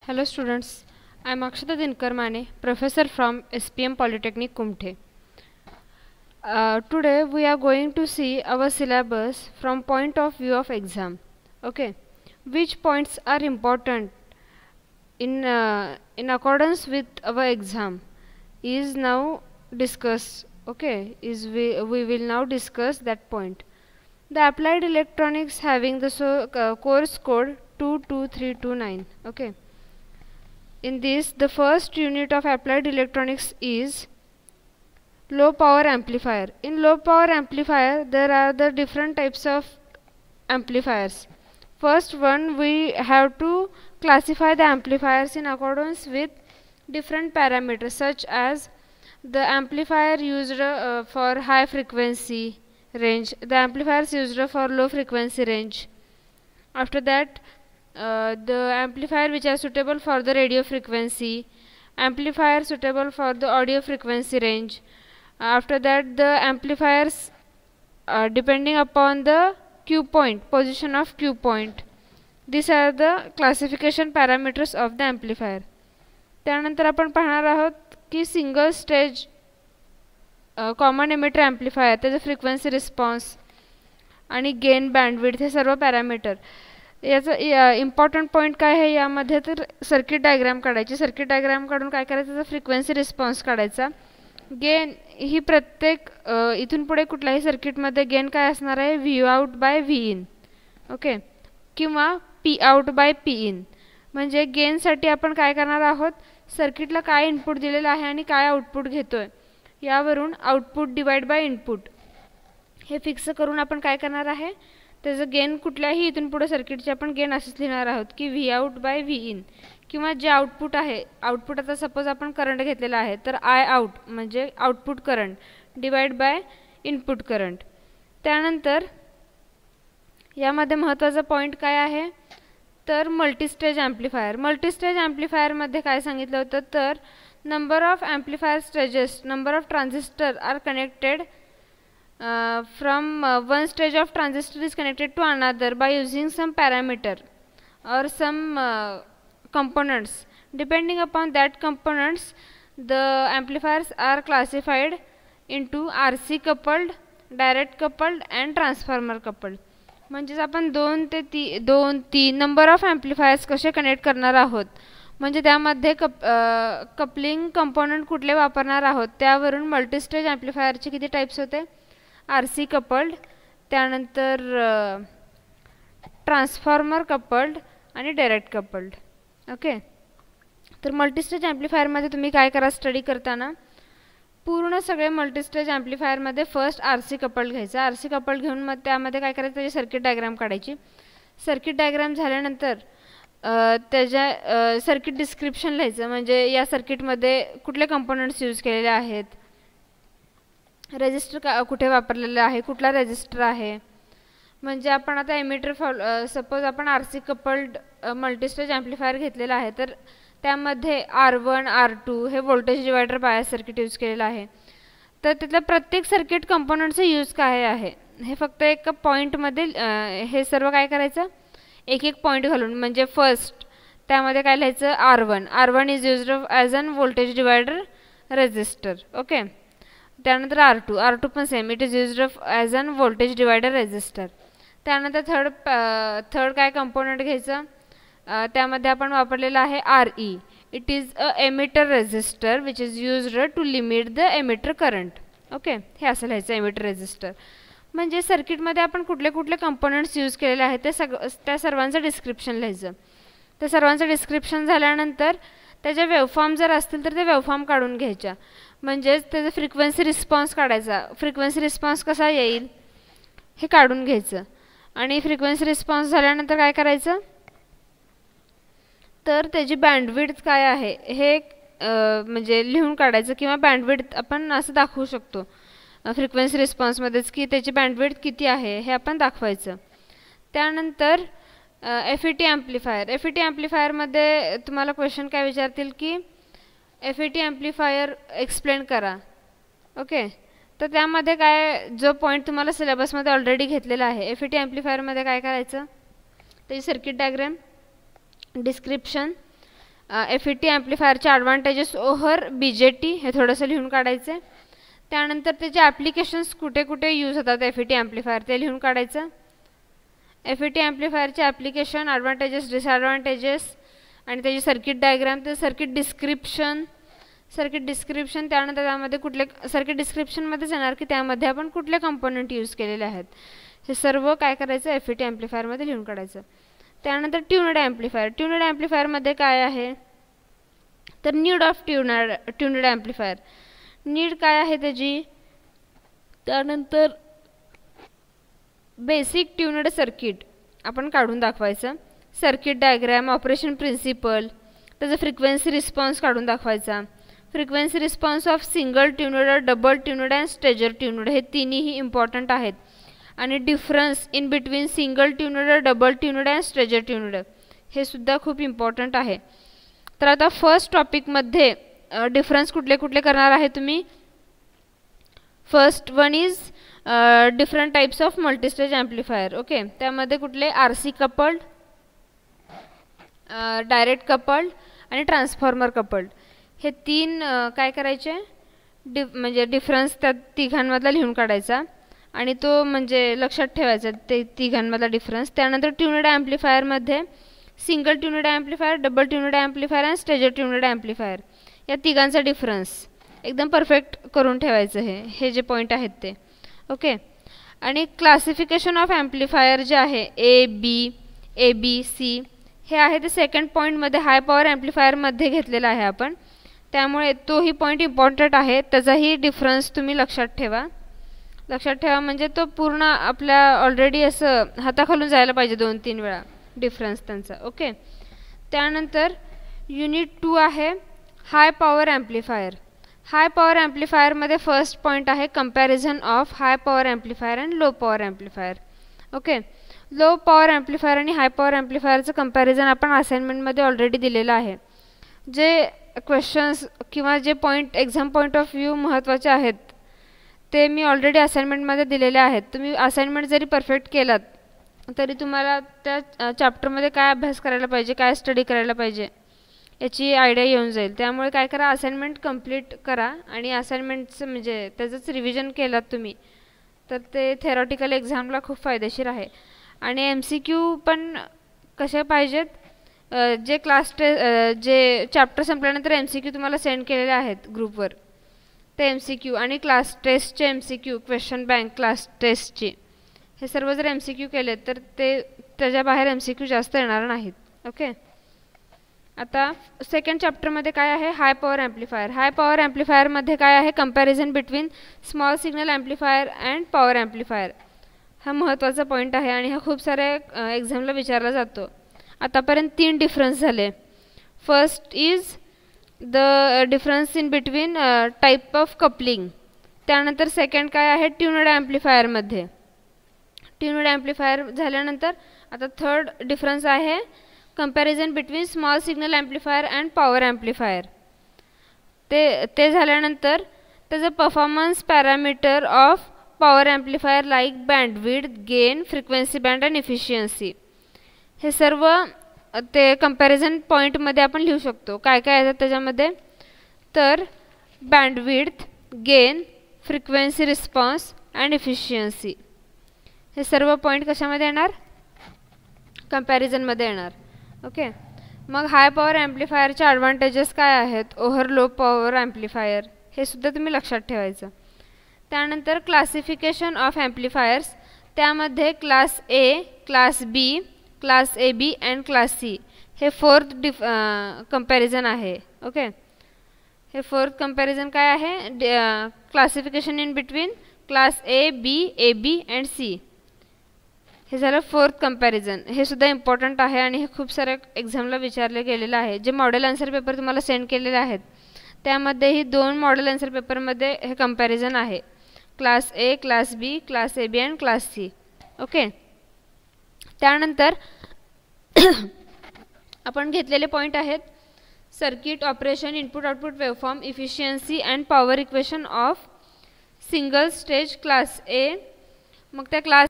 Hello students, I am Akshata Dinkar Mane, professor from SPM Polytechnic Kumte. Today we are going to see our syllabus from point of view of exam. Okay, which points are important in accordance with our exam is now discussed. Okay, we will now discuss that point. The applied electronics having the course code 22329. Okay. In this, the first unit of applied electronics is low power amplifier. In low power amplifier, there are the different types of amplifiers. First one, we have to classify the amplifiers in accordance with different parameters, such as the amplifier used for high frequency range, the amplifiers used for low frequency range. After that, the amplifier which are suitable for the radio frequency, amplifier suitable for the audio frequency range. After that, the amplifiers depending upon the Q point, position of Q point. These are the classification parameters of the amplifier. त्यानंतर आपण पाहणार आहोत की single stage common emitter amplifier, त्याचा frequency response आणि gain bandwidth हे सर्व parameter. याचा इम्पॉर्टंट पॉईंट काय आहे यामध्ये, तर सर्किट डायग्राम काढायची. सर्किट डायग्राम काढून काय करायचं, त्याचा फ्रिक्वेन्सी रिस्पॉन्स काढायचा. गेन ही प्रत्येक इथून पुढे कुठल्याही सर्किटमध्ये गेन काय असणार आहे, V out by V in. Okay, किंवा P out by P in. म्हणजे गेनसाठी आपण काय करणार आहोत, सर्किटला काय इनपुट दिलेलं आहे आणि काय आउटपुट घेतोय यावरून आउटपुट डिवाइड बाय इनपुट हे फिक्स करून आपण काय करणार आहे, त्याचं गेन कुठल्याही इथून पुढे सर्किटचे आपण गेन असेच लिहिणार आहोत की V out by V in. किंवा जे आउटपुट आहे, आउटपुट आता सपोज आपण करंट घेतलेला आहे, तर आय आउट म्हणजे output current divide by input current. त्यानंतर यामध्ये महत्त्वाचा पॉईंट काय आहे, तर मल्टीस्टेज ॲम्प्लिफायर. मल्टीस्टेज ॲम्प्लिफायरमध्ये काय सांगितलं होतं, तर number of amplifier stages, number of transistor are connected from one stage of transistor is connected to another by using some parameter or some components. Depending upon that components, the amplifiers are classified into RC coupled, direct coupled and transformer coupled. म्हणजे आपण 2 ते 3 number of एम्प्लिफायर्स कसे connect करणार आहोत, म्हणजे त्यामध्ये coupling component कुठले वापरणार आहोत त्यावरून मल्टीस्टेज एम्प्लिफायरचे किती टाइप्स होते, RC कपल्ड, त्यानंतर ट्रान्सफॉर्मर कपल्ड आणि डायरेक्ट कपल्ड. ओके, तर मल्टीस्टेज ॲम्प्लिफायरमध्ये तुम्ही काय करा, स्टडी करताना पूर्ण सगळे मल्टीस्टेज ॲम्प्लिफायरमध्ये फर्स्ट RC कपल्ड घ्यायचा. RC कपल्ड घेऊन मग त्यामध्ये काय करायचं, त्याची सर्किट डायग्राम काढायची. सर्किट डायग्राम झाल्यानंतर त्याच्या सर्किट डिस्क्रिप्शन लिहायचं, म्हणजे या सर्किटमध्ये कुठले कंपोनंट्स यूज केलेले आहेत, रेजिस्टर कुठे वापरलेला आहे, कुठला रेजिस्टर आहे. म्हणजे आपण आता एमिटर सपोज आपण RC कपल्ड मल्टीस्टेज ॲम्प्लिफायर घेतलेला आहे, तर त्यामध्ये R1 R2 हे voltage divider bias circuit use केलेलं आहे. तर तिथल्या प्रत्येक सर्किट कंपोनंटचा यूज काय आहे हे फक्त एक पॉईंटमध्ये हे सर्व काय करायचं, एक एक पॉईंट घालून. म्हणजे फर्स्ट त्यामध्ये काय लिहायचं, R1 is used as an voltage divider resistor. Okay, त्यानंतर R2 पण same, it is used as an voltage divider resistor. त्यानंतर थर्ड काय कंपोनंट घ्यायचं, त्यामध्ये आपण वापरलेलं आहे RE, it is a emitter resistor which is used to limit the emitter current. Okay, हे असं लिहायचं एमिटर रेजिस्टर. म्हणजे सर्किटमध्ये आपण कुठले कुठले कंपोनंट्स यूज केलेले आहेत त्या सर्वांचं डिस्क्रिप्शन लिहायचं. त्या सर्वांचं डिस्क्रिप्शन झाल्यानंतर त्याच्या वेवफॉर्म जर असतील तर ते वेवफॉर्म काढून घ्यायच्या. म्हणजेच त्याचा फ्रिक्वेन्सी रिस्पॉन्स काढायचा. फ्रिक्वेन्सी रिस्पॉन्स कसा येईल हे काढून घ्यायचं. आणि फ्रिक्वेन्सी रिस्पॉन्स झाल्यानंतर काय करायचं, तर त्याची बँडविड्थ काय आहे हे म्हणजे लिहून काढायचं. किंवा बँडविड्थ आपण असं दाखवू शकतो फ्रिक्वेन्सी रिस्पॉन्समध्येच की त्याची बँडविड्थ किती आहे हे आपण दाखवायचं. त्यानंतर FET ॲम्प्लिफायर. FET ॲम्प्लिफायरमध्ये तुम्हाला क्वेश्चन काय विचारतील की FET ॲम्प्लिफायर एक्सप्लेन करा. ओके, तर त्यामध्ये काय जो पॉईंट तुम्हाला सिलेबसमध्ये ऑलरेडी घेतलेला आहे, FET ॲम्प्लिफायरमध्ये काय करायचं, त्याची सर्किट डायग्राम, डिस्क्रिप्शन FET ॲम्प्लिफायरचे ॲडव्हान्टेजेस ओव्हर BJT हे थोडंसं लिहून काढायचं आहे. त्यानंतर त्याचे ॲप्लिकेशन्स कुठे कुठे यूज होतात FET ॲम्प्लिफायर ते लिहून काढायचं. FET ॲम्प्लिफायरचे ॲप्लिकेशन, ॲडव्हान्टेजेस, डिसॲडव्हान्टेजेस आणि त्याची सर्किट डायग्राम, ते सर्किट डिस्क्रिप्शन, त्यानंतर त्यामध्ये कुठले सर्किट डिस्क्रिप्शनमध्येच येणार की त्यामध्ये आपण कुठले कंपोनंट यूज केलेले आहेत हे सर्व काय करायचं FET ॲम्प्लिफायरमध्ये लिहून काढायचं. त्यानंतर ट्यूनड ॲम्प्लिफायरमध्ये काय आहे तर नीड ऑफ ट्यूनड ॲम्प्लिफायर, नीड काय आहे त्याची. त्यानंतर बेसिक ट्यूनड सर्किट आपण काढून दाखवायचं, सर्किट डायग्राम, ऑपरेशन प्रिन्सिपल, त्याचा फ्रिक्वेन्सी रिस्पॉन्स काढून दाखवायचा, frequency response of single tuned, double tuned and stagger tuned हे तिन्ही इम्पॉर्टंट आहेत. आणि difference in between single tuned, double tuned and stagger tuned हे सुद्धा खूप इम्पॉर्टंट आहे. तर आता फर्स्ट टॉपिकमध्ये डिफरन्स कुठले कुठले करणार आहे तुम्ही. First one is different types of multistage amplifier. Okay, त्यामध्ये कुठले RC कपल्ड, डायरेक्ट कपल्ड आणि ट्रान्सफॉर्मर कपल्ड हे तीन काय करायचे म्हणजे डिफरन्स त्या तिघांमधला लिहून काढायचा आणि तो म्हणजे लक्षात ठेवायचा ते तिघांमधला डिफरन्स. त्यानंतर ट्यूनड ॲम्प्लिफायरमध्ये सिंगल ट्यूनड ॲम्प्लिफायर, डबल ट्यूनड ॲम्प्लिफायर आणि स्टेजर ट्यूनड ॲम्प्लिफायर या तिघांचा डिफरन्स एकदम परफेक्ट करून ठेवायचं. हे जे पॉईंट आहेत ते. ओके, आणि क्लासिफिकेशन ऑफ ॲम्प्लिफायर जे आहे A, B, हे आहे ते सेकंड पॉईंटमध्ये हाय पॉवर ॲम्प्लिफायरमध्ये घेतलेला आहे आपण, त्यामुळे तोही पॉईंट इम्पॉर्टंट आहे. त्याचाही डिफरन्स तुम्ही लक्षात ठेवा म्हणजे तो पूर्ण आपल्या ऑलरेडी असं हाताखालून जायला पाहिजे 2-3 वेळा डिफरन्स त्यांचा. ओके, त्यानंतर युनिट 2 आहे high power amplifier. High power ॲम्प्लिफायरमध्ये फर्स्ट पॉईंट आहे comparison of high power amplifier and low power amplifier. Okay, low power amplifier आणि हाय पॉवर ॲम्प्लिफायरचं कंपॅरिझन आपण असाइनमेंटमध्ये ऑलरेडी दिलेलं आहे. जे क्वेश्चन्स किंवा जे point exam point of view महत्त्वाचे आहेत ते मी ऑलरेडी असाइनमेंटमध्ये दिलेले आहेत. तुम्ही असाइनमेंट जरी परफेक्ट केलात तरी तुम्हाला त्या चॅप्टरमध्ये काय अभ्यास करायला पाहिजे, काय स्टडी करायला पाहिजे याची आयडिया येऊन जाईल. त्यामुळे काय करा, असाइनमेंट कंप्लीट करा आणि असाइनमेंटचं म्हणजे त्याचंच रिव्हिजन केलात तुम्ही तर ते थेरॉटिकल एक्झामला खूप फायदेशीर आहे. आणि MCQ पण कसे पाहिजेत, जे चॅप्टर संपल्यानंतर MCQ तुम्हाला सेंड केलेले आहेत ग्रुपवर ते MCQ आणि क्लास टेस्टचे MCQ, क्वेश्चन बँक क्लास टेस्टची हे सर्व जर MCQ केले तर ते त्याच्या बाहेर MCQ जास्त येणार नाहीत. ओके, आता सेकंड चॅप्टरमध्ये काय आहे high power amplifier. High power ॲम्प्लिफायरमध्ये काय आहे comparison between small signal amplifier and power amplifier. हा महत्त्वाचा पॉईंट आहे आणि हा खूप साऱ्या एक्झामला विचारला जातो. आतापर्यंत 3 डिफरन्स झाले. First is the difference in between type of coupling. त्यानंतर सेकंड काय आहे ट्यूनड ॲम्प्लिफायरमध्ये. ट्यूनड ॲम्प्लिफायर झाल्यानंतर आता थर्ड डिफरन्स आहे comparison between small signal amplifier and power amplifier. ते झाल्यानंतर त्याचं performance parameter of power amplifier like bandwidth, gain, frequency band and efficiency हे सर्व ते कंपॅरिझन पॉईंटमध्ये आपण लिहू शकतो. काय काय येतात त्याच्यामध्ये तर bandwidth, gain, frequency response and efficiency हे सर्व पॉईंट कशामध्ये येणार कंपॅरिझनमध्ये येणार. ओके, मग हाय पॉवर ॲम्प्लिफायरचे ॲडव्हान्टेजेस काय आहेत ओव्हर लो पॉवर ॲम्प्लिफायर हे सुद्धा तुम्ही लक्षात ठेवायचं. त्यानंतर क्लासिफिकेशन ऑफ ॲम्प्लिफायर्स, त्यामध्ये class A, class B, class AB and class C हे फोर्थ कंपॅरिझन आहे. ओके, हे फोर्थ कंपॅरिझन काय आहे classification in between class A, B, AB and C हे झालं फोर्थ कंपॅरिझन. हे सुद्धा इम्पॉर्टंट आहे आणि हे खूप साऱ्या एक्झामला विचारले गेलेलं आहे. जे मॉडेल आन्सर पेपर तुम्हाला सेंड केलेले आहेत त्यामध्येही 2 मॉडेल आन्सर पेपरमध्ये हे कंपॅरिझन आहे class A, class B, class AB and class C. Okay, त्यानंतर आपण घेतलेले पॉईंट आहेत circuit operation, input output waveform, efficiency and power equation of single stage class A. मग त्या क्लास